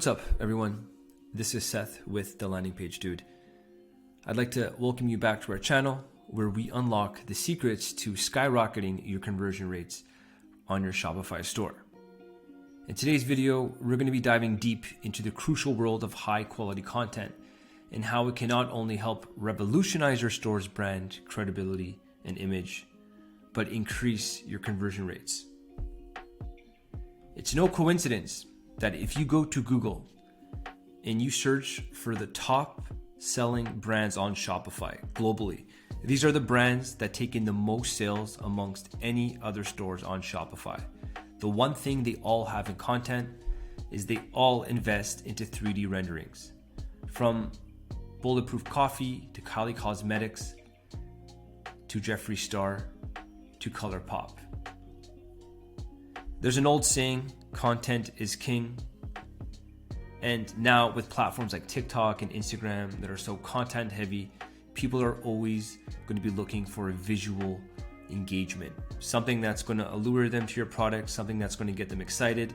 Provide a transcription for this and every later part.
What's up, everyone? This is Seth with The Landing Page Dude. I'd like to welcome you back to our channel where we unlock the secrets to skyrocketing your conversion rates on your Shopify store. In today's video, we're going to be diving deep into the crucial world of high quality content and how it can not only help revolutionize your store's brand, credibility, and image, but increase your conversion rates. It's no coincidence that if you go to Google and you search for the top selling brands on Shopify globally, these are the brands that take in the most sales amongst any other stores on Shopify. The one thing they all have in content is they all invest into 3D renderings. From Bulletproof Coffee to Kylie Cosmetics to Jeffree Star to ColourPop. There's an old saying, content is king. And now with platforms like TikTok and Instagram that are so content heavy, people are always going to be looking for a visual engagement, something that's going to allure them to your product, something that's going to get them excited.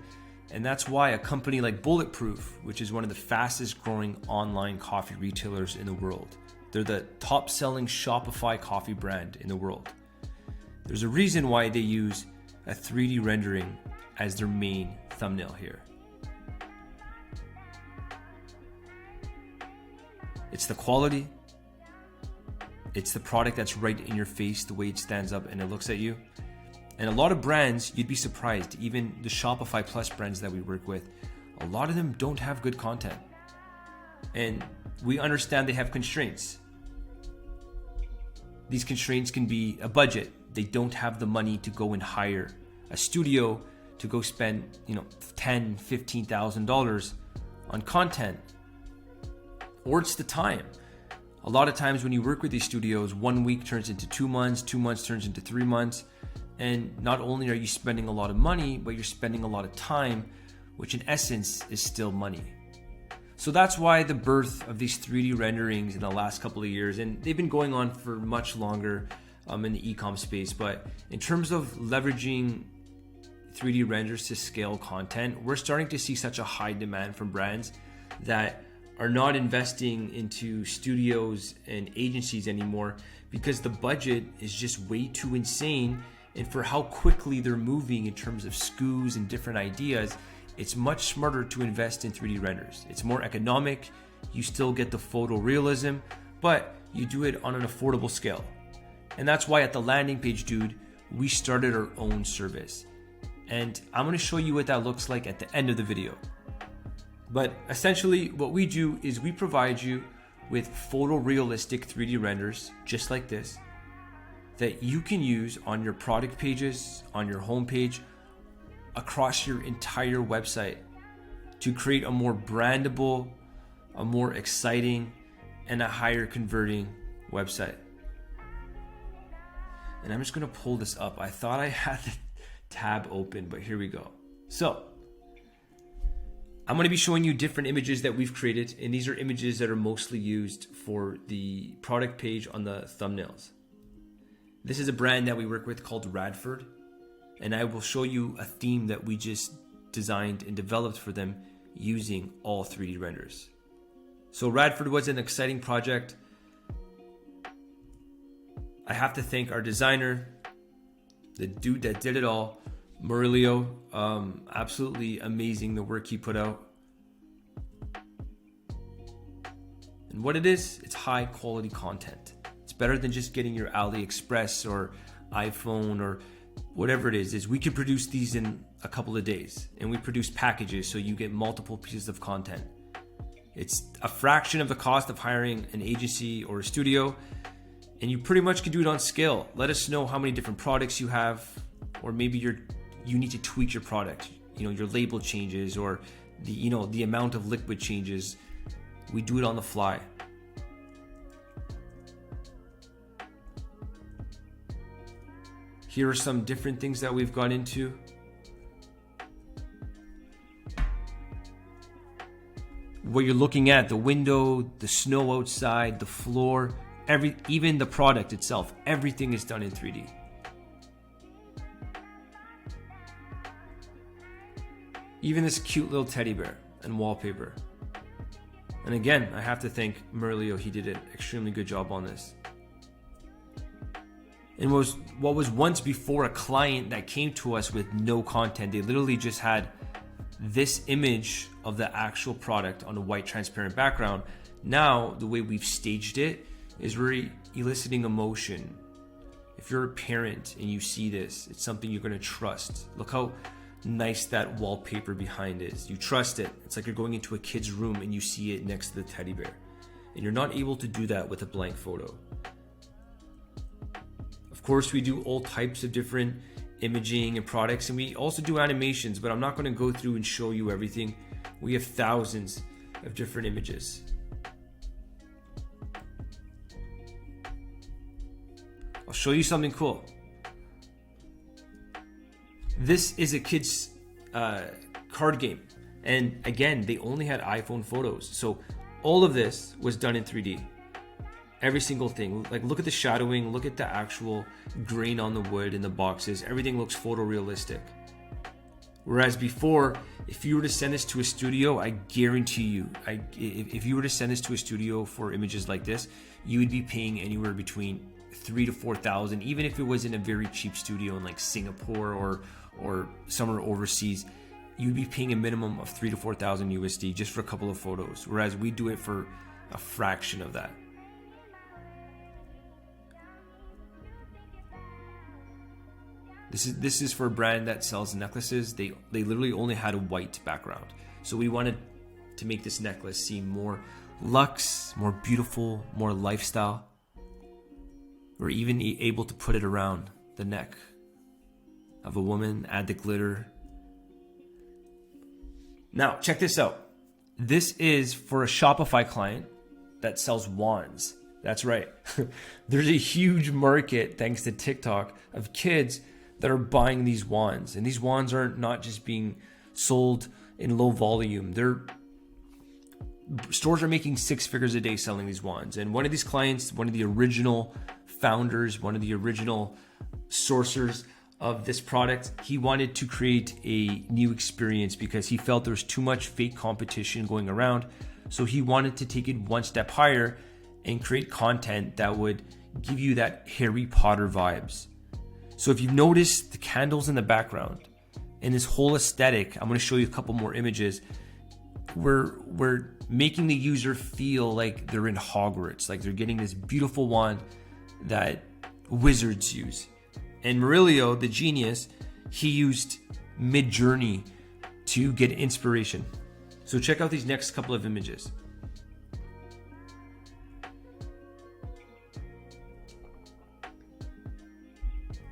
And that's why a company like Bulletproof, which is one of the fastest growing online coffee retailers in the world, they're the top selling Shopify coffee brand in the world. There's a reason why they use a 3D rendering as their main thumbnail here. It's the quality. It's the product that's right in your face, the way it stands up and it looks at you. And a lot of brands, you'd be surprised, even the Shopify Plus brands that we work with, a lot of them don't have good content. And we understand they have constraints. These constraints can be a budget. They don't have the money to go and hire a studio to go spend, $10,000, $15,000 on content. Or it's the time. A lot of times when you work with these studios, 1 week turns into 2 months, 2 months turns into 3 months. And not only are you spending a lot of money, but you're spending a lot of time, which in essence is still money. So that's why the birth of these 3D renderings in the last couple of years, and they've been going on for much longer in the e-com space, but in terms of leveraging 3D renders to scale content, we're starting to see such a high demand from brands that are not investing into studios and agencies anymore because the budget is just way too insane. And for how quickly they're moving in terms of SKUs and different ideas, it's much smarter to invest in 3D renders. It's more economic. You still get the photorealism, but you do it on an affordable scale. And that's why at The Landing Page Dude, we started our own service. And I'm going to show you what that looks like at the end of the video. But essentially what we do is we provide you with photorealistic 3D renders just like this that you can use on your product pages, on your homepage, across your entire website to create a more brandable, a more exciting, and a higher converting website. And I'm just gonna pull this up. I thought I had the tab open, but here we go. So I'm going to be showing you different images that we've created, and these are images that are mostly used for the product page on the thumbnails. This is a brand that we work with called Radford, and I will show you a theme that we just designed and developed for them using all 3D renders. So Radford was an exciting project. I have to thank our designer, the dude that did it all, Murillo. Absolutely amazing the work he put out. And what it is, it's high quality content. It's better than just getting your AliExpress or iPhone or whatever it is we can produce these in a couple of days, and we produce packages so you get multiple pieces of content. It's a fraction of the cost of hiring an agency or a studio, and you pretty much can do it on scale. Let us know how many different products you have, or maybe you need to tweak your product, your label changes or the amount of liquid changes. We do it on the fly. Here are some different things that we've got into. What you're looking at, the window, the snow outside, the floor, even the product itself, everything is done in 3D. Even this cute little teddy bear. and wallpaper. And again, I have to thank Murillo. He did an extremely good job on this. And what was once before a client that came to us with no content, they literally just had this image of the actual product on a white transparent background. Now, the way we've staged it is we're eliciting emotion. If you're a parent and you see this, it's something you're going to trust. Look how nice that wallpaper behind is. You trust it. It's like you're going into a kid's room and you see it next to the teddy bear. And you're not able to do that with a blank photo. Of course, we do all types of different imaging and products, and we also do animations, but I'm not going to go through and show you everything. We have thousands of different images. I'll show you something cool. This is a kid's card game. And again, they only had iPhone photos. So all of this was done in 3D. Every single thing. Like, look at the shadowing, look at the actual grain on the wood in the boxes. Everything looks photorealistic. Whereas before, if you were to send this to a studio, I guarantee you, if you were to send this to a studio for images like this, you would be paying anywhere between $3,000 to $4,000, even if it was in a very cheap studio in like Singapore or somewhere overseas. You'd be paying a minimum of $3,000 to $4,000 USD just for a couple of photos. Whereas we do it for a fraction of that. This is for a brand that sells necklaces. They literally only had a white background. So we wanted to make this necklace seem more luxe, more beautiful, more lifestyle. We're even able to put it around the neck of a woman, add the glitter. Now, check this out. This is for a Shopify client that sells wands. That's right. There's a huge market, thanks to TikTok, of kids that are buying these wands. And these wands are not just being sold in low volume. Stores are making 6 figures a day selling these wands. And one of these clients, one of the original founders, one of the original sourcers of this product, he wanted to create a new experience because he felt there was too much fake competition going around. So he wanted to take it one step higher and create content that would give you that Harry Potter vibes. So if you notice the candles in the background and this whole aesthetic, I'm going to show you a couple more images. We're making the user feel like they're in Hogwarts, like they're getting this beautiful wand that wizards use. And Murillo, the genius, he used Mid-Journey to get inspiration. So check out these next couple of images.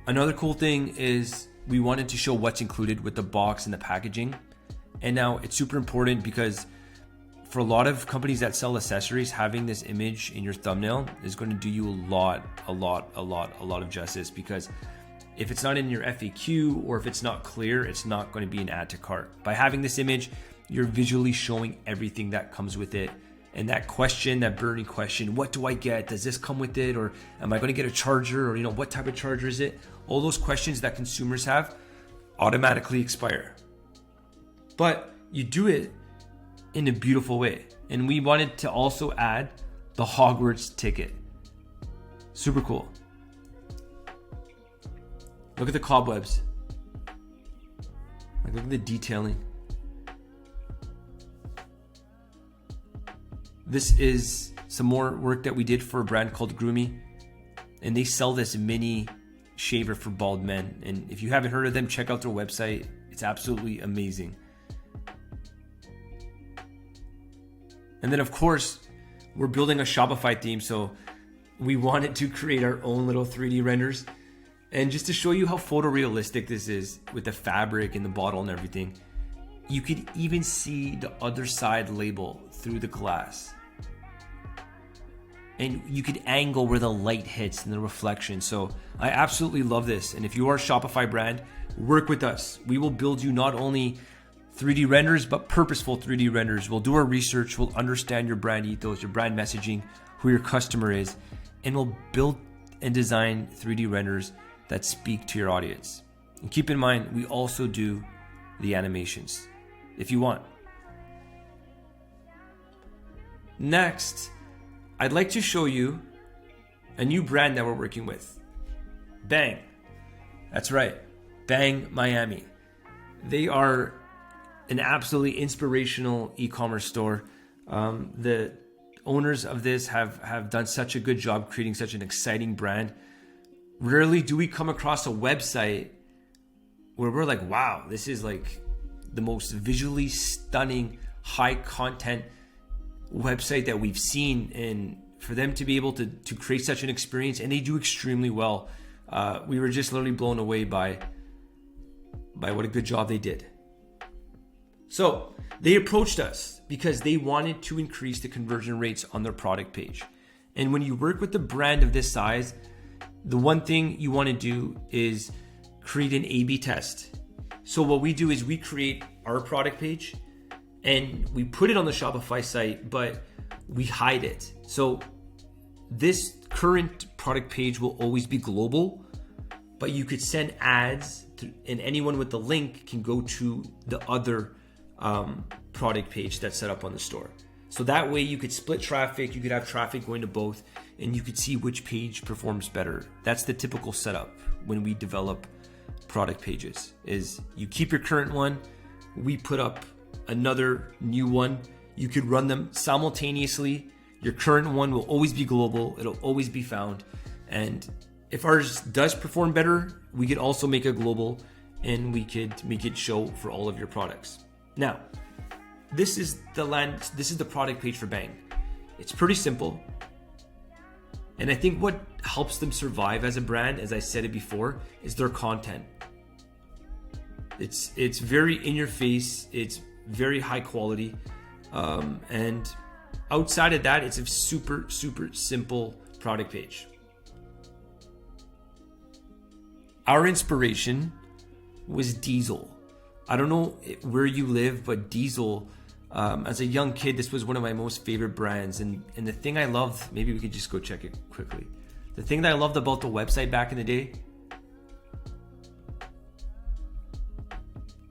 Another cool thing is we wanted to show what's included with the box and the packaging. And now it's super important because for a lot of companies that sell accessories, having this image in your thumbnail is going to do you a lot of justice, because if it's not in your FAQ or if it's not clear, it's not going to be an add to cart. By having this image, you're visually showing everything that comes with it. And that question, that burning question, what do I get? Does this come with it? Or am I going to get a charger? Or, what type of charger is it? All those questions that consumers have automatically expire. But you do it in a beautiful way. And we wanted to also add the Hogwarts ticket. Super cool. Look at the cobwebs. Look at the detailing. This is some more work that we did for a brand called Groomy, and they sell this mini shaver for bald men. And if you haven't heard of them, check out their website. It's absolutely amazing. And then of course, we're building a Shopify theme, so we wanted to create our own little 3D renders. And just to show you how photorealistic this is with the fabric and the bottle and everything, you could even see the other side label through the glass. And you could angle where the light hits and the reflection. So I absolutely love this. And if you are a Shopify brand, work with us. We will build you not only 3D renders, but purposeful 3D renders. We'll do our research. We'll understand your brand ethos, your brand messaging, who your customer is, and we'll build and design 3D renders that speak to your audience. And keep in mind, we also do the animations if you want. Next, I'd like to show you a new brand that we're working with. Bang. That's right. Bang Miami. They are an absolutely inspirational e-commerce store. The owners of this have done such a good job creating such an exciting brand. Rarely do we come across a website where we're like, wow, this is like the most visually stunning, high content website that we've seen. And for them to be able to create such an experience, and they do extremely well. We were just literally blown away by what a good job they did. So they approached us because they wanted to increase the conversion rates on their product page. And when you work with a brand of this size, the one thing you want to do is create an A/B test. So what we do is we create our product page and we put it on the Shopify site, but we hide it. So this current product page will always be global, but you could send ads and anyone with the link can go to the other product page that's set up on the store. So that way you could split traffic, you could have traffic going to both, and you could see which page performs better. That's the typical setup when we develop product pages, is you keep your current one, we put up another new one. You could run them simultaneously. Your current one will always be global, it'll always be found. And if ours does perform better, we could also make it global and we could make it show for all of your products. Now, this is the product page for Bang. It's pretty simple. And I think what helps them survive as a brand, as I said it before, is their content. It's very in your face, it's very high quality. And outside of that, it's a super, super simple product page. Our inspiration was Diesel. I don't know where you live, but Diesel, as a young kid, this was one of my most favorite brands. And the thing I loved, maybe we could just go check it quickly. The thing that I loved about the website back in the day,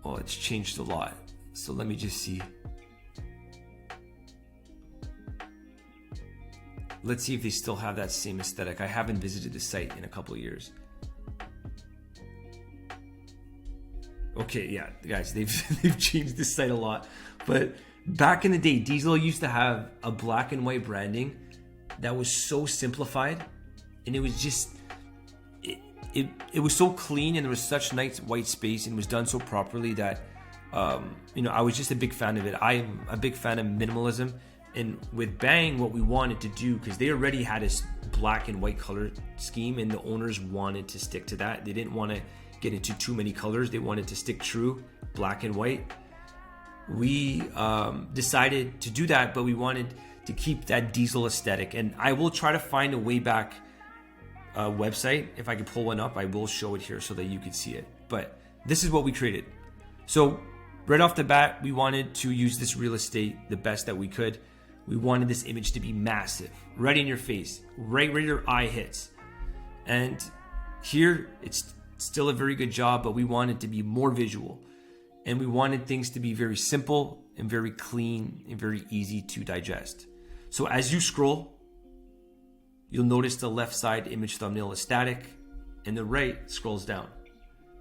oh, it's changed a lot. So let me just see. Let's see if they still have that same aesthetic. I haven't visited the site in a couple of years. Okay, yeah, guys, they've changed this site a lot. But back in the day, Diesel used to have a black and white branding that was so simplified, and it was just it was so clean, and there was such nice white space, and it was done so properly that I was just a big fan of it. I'm a big fan of minimalism, and with Bang, what we wanted to do, because they already had a black and white color scheme, and the owners wanted to stick to that. They didn't want to get into too many colors. They wanted to stick true, black and white. We decided to do that, but we wanted to keep that Diesel aesthetic. And I will try to find a way back website. If I can pull one up, I will show it here so that you can see it. But this is what we created. So right off the bat, we wanted to use this real estate the best that we could. We wanted this image to be massive, right in your face, right where your eye hits. And here, it's still a very good job, but we wanted to be more visual. And we wanted things to be very simple and very clean and very easy to digest. So as you scroll, you'll notice the left side image thumbnail is static and the right scrolls down.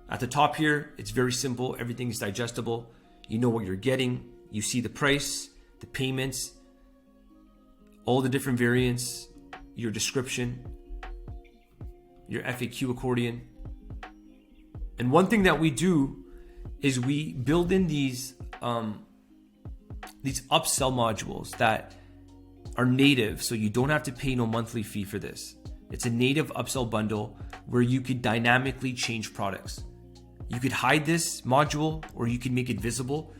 At the top here, it's very simple. Everything is digestible. You know what you're getting. You see the price, the payments, all the different variants, your description, your FAQ accordion. And one thing that we do is we build in these upsell modules that are native, so you don't have to pay no monthly fee for this. It's a native upsell bundle where you could dynamically change products. You could hide this module or you could make it visible.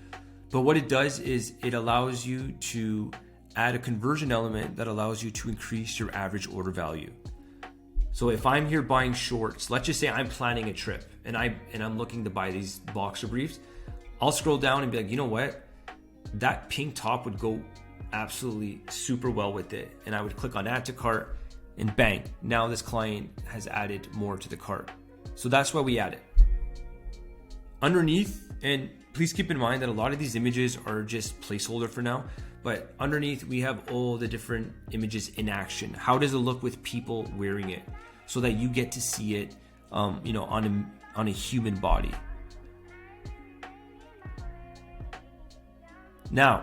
But what it does is it allows you to add a conversion element that allows you to increase your average order value. So if I'm here buying shorts, let's just say I'm planning a trip and I'm looking to buy these boxer briefs, I'll scroll down and be like, you know what? That pink top would go absolutely super well with it. And I would click on add to cart and bang, now this client has added more to the cart. So that's why we add it. Underneath, and please keep in mind that a lot of these images are just placeholder for now, But underneath, we have all the different images in action. How does it look with people wearing it, so that you get to see it, on a human body. Now,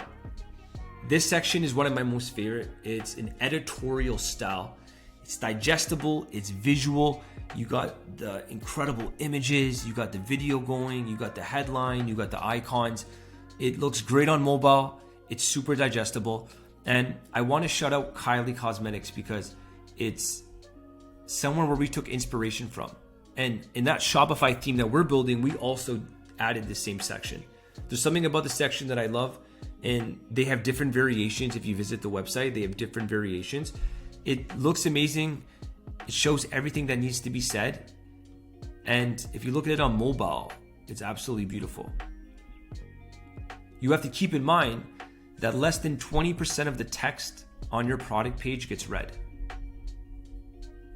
this section is one of my most favorite. It's an editorial style. It's digestible, it's visual. You got the incredible images, you got the video going, you got the headline, you got the icons. It looks great on mobile. It's super digestible. And I want to shout out Kylie Cosmetics because it's somewhere where we took inspiration from. And in that Shopify theme that we're building, we also added the same section. There's something about the section that I love, and they have different variations. If you visit the website, they have different variations. It looks amazing. It shows everything that needs to be said. And if you look at it on mobile, it's absolutely beautiful. You have to keep in mind that less than 20% of the text on your product page gets read.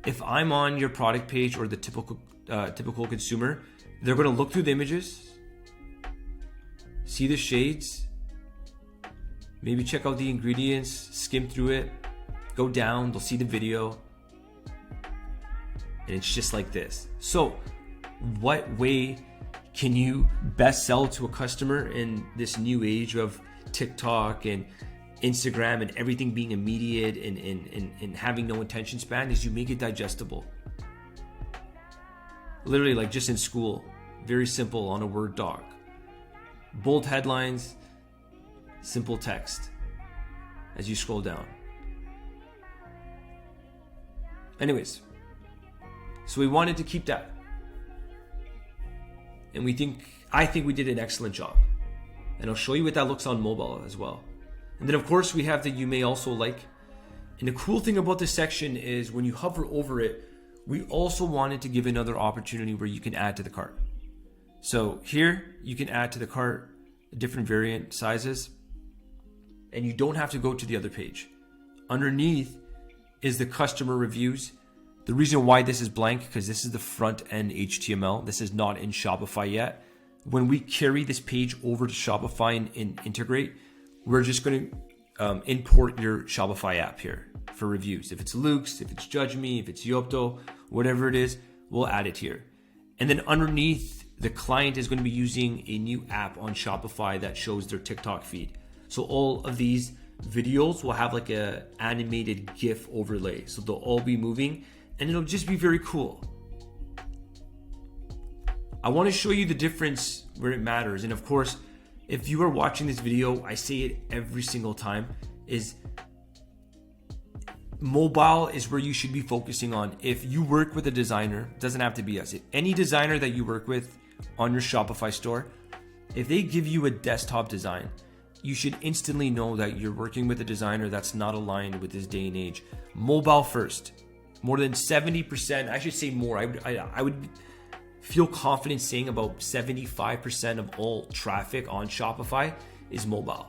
If I'm on your product page or the typical consumer, they're going to look through the images, see the shades, maybe check out the ingredients, skim through it, go down, they'll see the video, and it's just like this. So what way can you best sell to a customer in this new age of TikTok and Instagram and everything being immediate and having no attention span? Is you make it digestible. Literally, like just in school, very simple on a Word doc. Bold headlines, simple text as you scroll down. Anyways, so we wanted to keep that. And I think we did an excellent job. And I'll show you what that looks on mobile as well. And then of course we have the you may also like. And the cool thing about this section is when you hover over it, we also wanted to give another opportunity where you can add to the cart. So here you can add to the cart different variant sizes, and you don't have to go to the other page. Underneath is the customer reviews. The reason why this is blank, because this is the front end HTML. This is not in Shopify yet. When we carry this page over to Shopify and integrate, we're just going to import your Shopify app here for reviews. If it's Luke's, if it's Judge Me, if it's Yopto, whatever it is, we'll add it here. And then underneath, the client is going to be using a new app on Shopify that shows their TikTok feed. So all of these videos will have like a animated GIF overlay. So they'll all be moving and it'll just be very cool. I want to show you the difference where it matters. And of course, if you are watching this video, I say it every single time, is mobile is where you should be focusing on. If you work with a designer, it doesn't have to be us. Any designer that you work with on your Shopify store, if they give you a desktop design, you should instantly know that you're working with a designer that's not aligned with this day and age. Mobile first. More than 70%, I should say more. I would feel confident saying about 75% of all traffic on Shopify is mobile.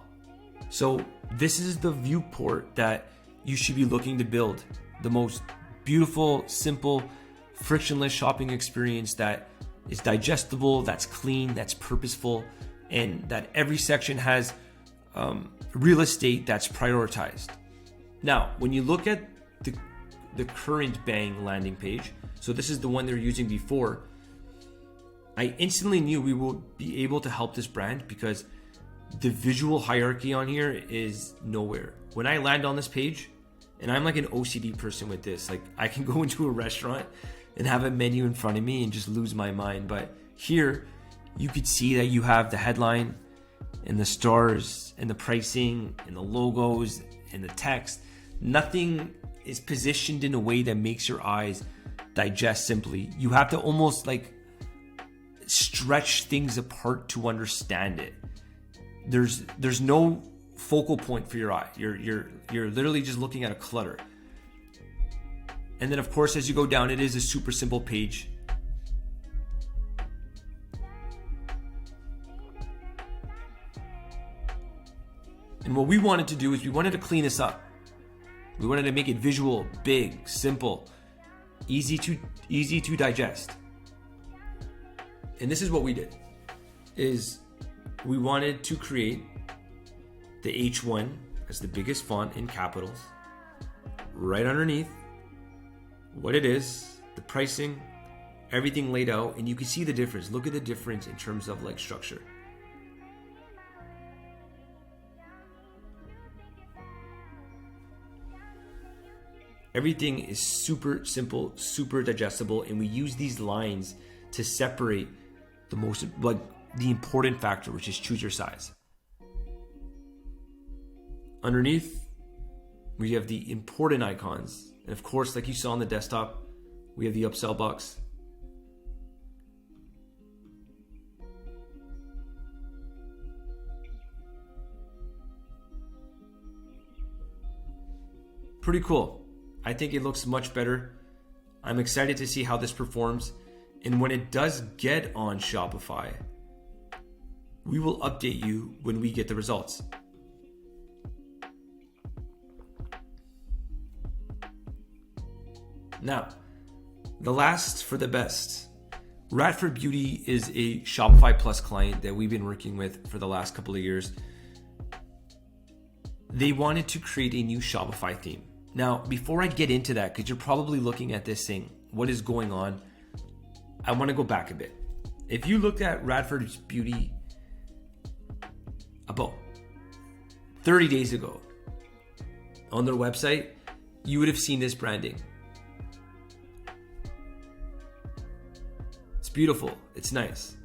So this is the viewport that you should be looking to build. The most beautiful, simple, frictionless shopping experience that is digestible, that's clean, that's purposeful, and that every section has real estate that's prioritized. Now, when you look at the current Bang landing page, so this is the one they're using before, I instantly knew we would be able to help this brand because the visual hierarchy on here is nowhere. When I land on this page, and I'm like an OCD person with this, like I can go into a restaurant and have a menu in front of me and just lose my mind. But here you could see that you have the headline and the stars and the pricing and the logos and the text. Nothing is positioned in a way that makes your eyes digest simply. You have to almost like stretch things apart to understand it. There's no focal point for your eye. You're literally just looking at a clutter. And then of course, as you go down, it is a super simple page. And what we wanted to do is we wanted to clean this up. We wanted to make it visual, big, simple, easy to digest. And this is what we did, is we wanted to create the H1 as the biggest font in capitals, right underneath what it is, the pricing, everything laid out, and you can see the difference. Look at the difference in terms of like structure. Everything is super simple, super digestible, and we use these lines to separate the most, like the important factor, which is choose your size. Underneath, we have the important icons. And of course, like you saw on the desktop, we have the upsell box. Pretty cool. I think it looks much better. I'm excited to see how this performs. And when it does get on Shopify, we will update you when we get the results. Now, the last for the best. Radford Beauty is a Shopify Plus client that we've been working with for the last couple of years. They wanted to create a new Shopify theme. Now, before I get into that, because you're probably looking at this saying, what is going on? I want to go back a bit. If you looked at Radford Beauty about 30 days ago on their website, you would have seen this branding. It's beautiful. It's nice.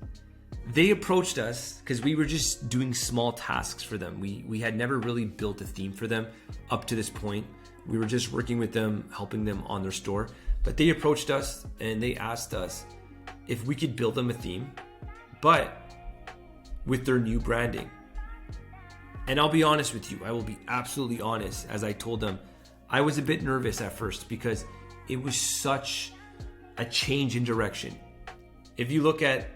They approached us because we were just doing small tasks for them. We had never really built a theme for them up to this point. We were just working with them, helping them on their store. But they approached us and they asked us if we could build them a theme, but with their new branding. And I'll be honest with you, I will be absolutely honest. As I told them, I was a bit nervous at first because it was such a change in direction. If you look at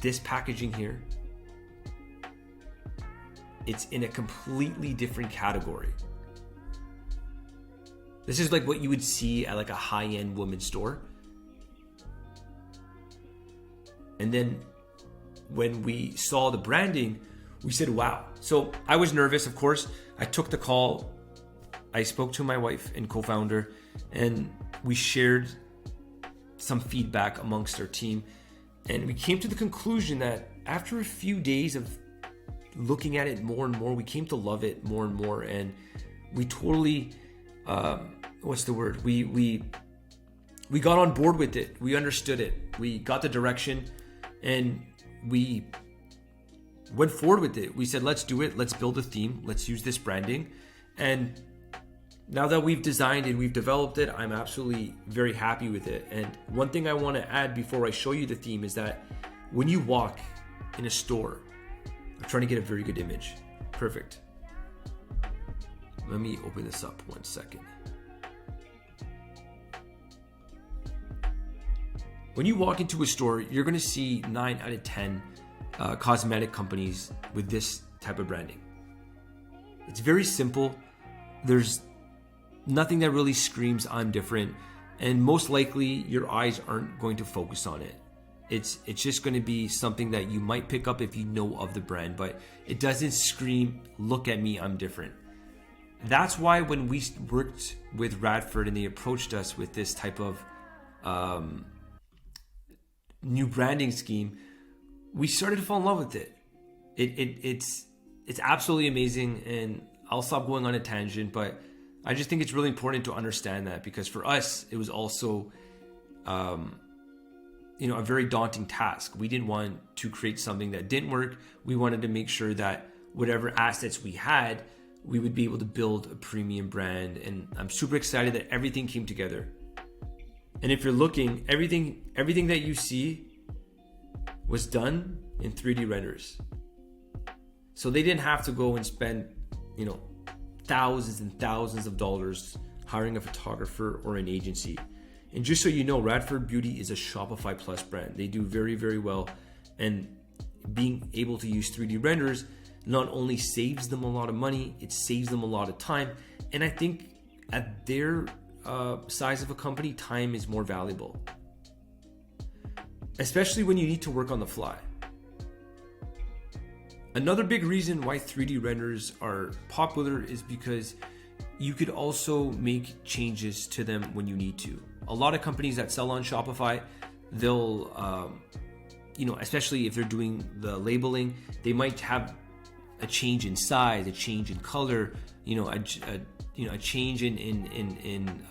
this packaging here, it's in a completely different category. This is like what you would see at like a high-end women's store. And then when we saw the branding, we said, wow. So I was nervous, of course. I took the call. I spoke to my wife and co-founder, and we shared some feedback amongst our team. And we came to the conclusion that after a few days of looking at it more and more, we came to love it more and more. And we totally, We got on board with it. We understood it. We got the direction and we went forward with it. We said, let's do it. Let's build a theme. Let's use this branding. And now that we've designed and we've developed it, I'm absolutely very happy with it. And one thing I want to add before I show you the theme is that when you walk in a store, I'm trying to get a very good image. Perfect. Let me open this up 1 second. When you walk into a store, you're going to see 9 out of 10 cosmetic companies with this type of branding. It's very simple. There's nothing that really screams I'm different, and most likely your eyes aren't going to focus on it. It's just going to be something that you might pick up if you know of the brand, but it doesn't scream, look at me, I'm different. That's why when we worked with Radford and they approached us with this type of new branding scheme, we started to fall in love with it. It's absolutely amazing, and I'll stop going on a tangent, but I just think it's really important to understand that, because for us, it was also a very daunting task. We didn't want to create something that didn't work. We wanted to make sure that whatever assets we had, we would be able to build a premium brand. And I'm super excited that everything came together. And if you're looking, everything that you see was done in 3D renders. So they didn't have to go and spend, thousands and thousands of dollars hiring a photographer or an agency. And just so you know, Radford Beauty is a Shopify Plus brand. They do very, very well. And being able to use 3D renders not only saves them a lot of money, it saves them a lot of time. And I think at their size of a company, time is more valuable, especially when you need to work on the fly. Another big reason why 3D renders are popular is because you could also make changes to them when you need to. A lot of companies that sell on Shopify, they'll, especially if they're doing the labeling, they might have a change in size, a change in color, a change in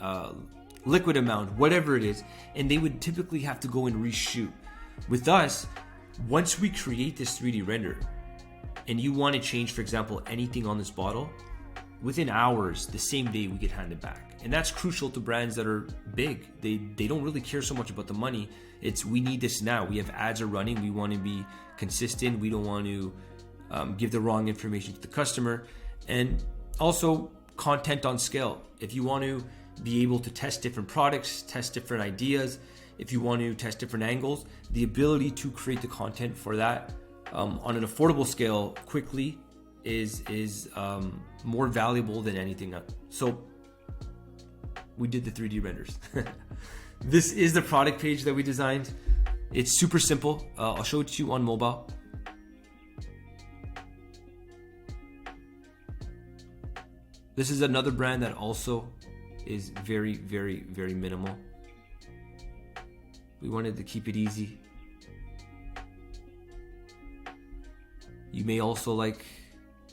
liquid amount, whatever it is, and they would typically have to go and reshoot. With us, once we create this 3D render, and you want to change, for example, anything on this bottle, within hours, the same day, we get handed back. And that's crucial to brands that are big. They don't really care so much about the money. It's, we need this now. We have ads are running. We want to be consistent. We don't want to give the wrong information to the customer. And also content on scale. If you want to be able to test different products, test different ideas, if you want to test different angles, the ability to create the content for that on an affordable scale quickly is more valuable than anything else. So we did the 3D renders. This is the product page that we designed. It's super simple. I'll show it to you on mobile. This is another brand that also is very, very, very minimal. We wanted to keep it easy. You may also like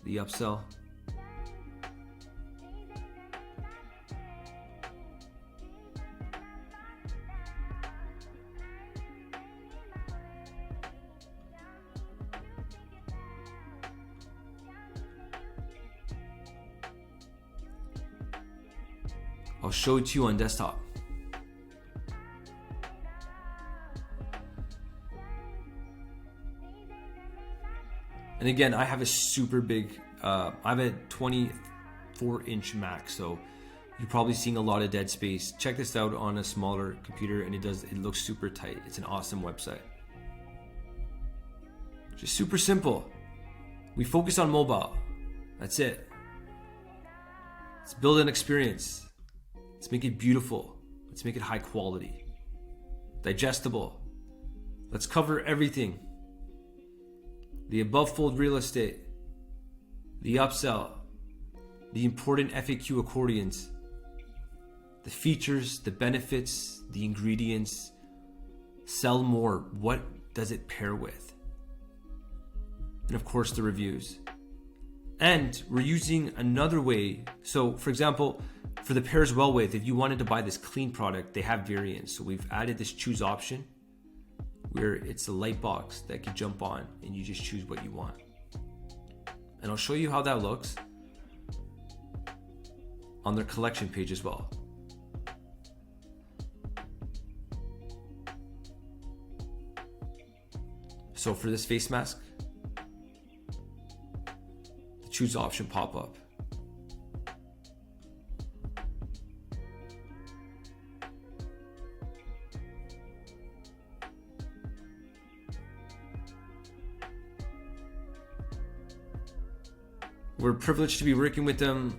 the upsell. I'll show it to you on desktop. And again, I have a super big, I have a 24-inch Mac, so you're probably seeing a lot of dead space. Check this out on a smaller computer, and it looks super tight. It's an awesome website. Just super simple. We focus on mobile. That's it. Let's build an experience. Let's make it beautiful. Let's make it high quality, digestible. Let's cover everything. The above fold real estate, the upsell, the important FAQ accordions, the features, the benefits, the ingredients, sell more. What does it pair with? And of course, the reviews. And we're using another way. So for example, for the pairs well with, if you wanted to buy this clean product, they have variants. So we've added this choose option where it's a light box that can jump on and you just choose what you want. And I'll show you how that looks on their collection page as well. So for this face mask, the choose option pop up. We're privileged to be working with them.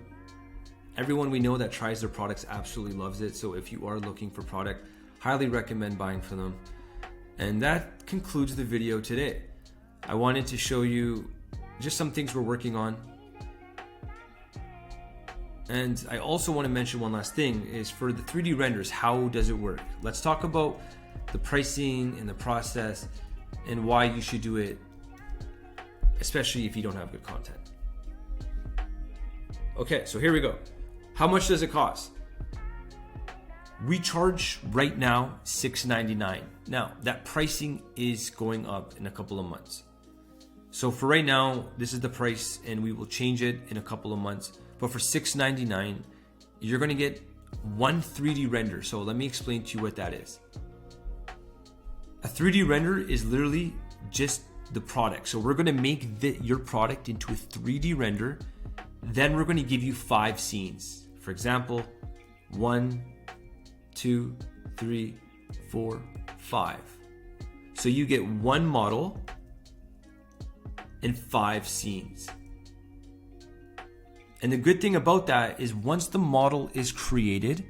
Everyone we know that tries their products absolutely loves it. So if you are looking for product, highly recommend buying from them. And that concludes the video today. I wanted to show you just some things we're working on. And I also want to mention one last thing is for the 3D renders, how does it work? Let's talk about the pricing and the process and why you should do it, especially if you don't have good content. Okay, so here we go. How much does it cost? We charge right now $6.99. Now, that pricing is going up in a couple of months. So for right now, this is the price and we will change it in a couple of months. But for $6.99, you're gonna get one 3D render. So let me explain to you what that is. A 3D render is literally just the product. So we're gonna make your product into a 3D render. Then we're going to give you 5 scenes. For example, 1, 2, 3, 4, 5. So you get one model and 5 scenes. And the good thing about that is once the model is created,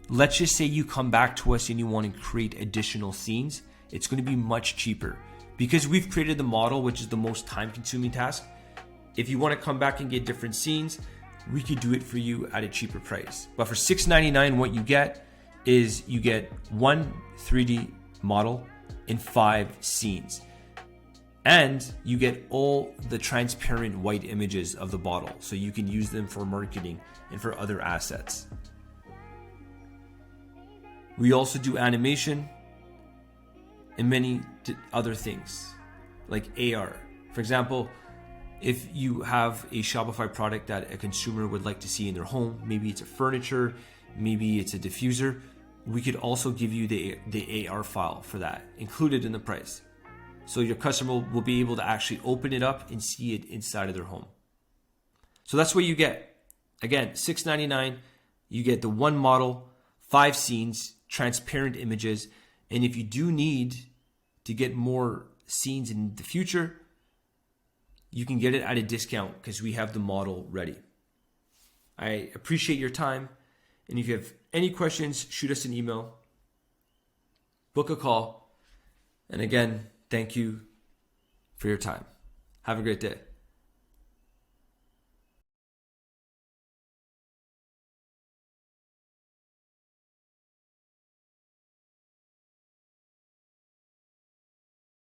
let's just say you come back to us and you want to create additional scenes, it's going to be much cheaper Because we've created the model, which is the most time consuming task, if you want to come back and get different scenes, we could do it for you at a cheaper price. But for $6.99, what you get is you get one 3D model in 5 scenes. And you get all the transparent white images of the bottle, so you can use them for marketing and for other assets. We also do animation and many other things like AR. For example, if you have a Shopify product that a consumer would like to see in their home, maybe it's a furniture, maybe it's a diffuser, we could also give you the AR file for that included in the price. So your customer will be able to actually open it up and see it inside of their home. So that's what you get. Again, $6.99, you get the one model, 5 scenes, transparent images. And if you do need to get more scenes in the future, you can get it at a discount because we have the model ready. I appreciate your time. And if you have any questions, shoot us an email, book a call. And again, thank you for your time. Have a great day.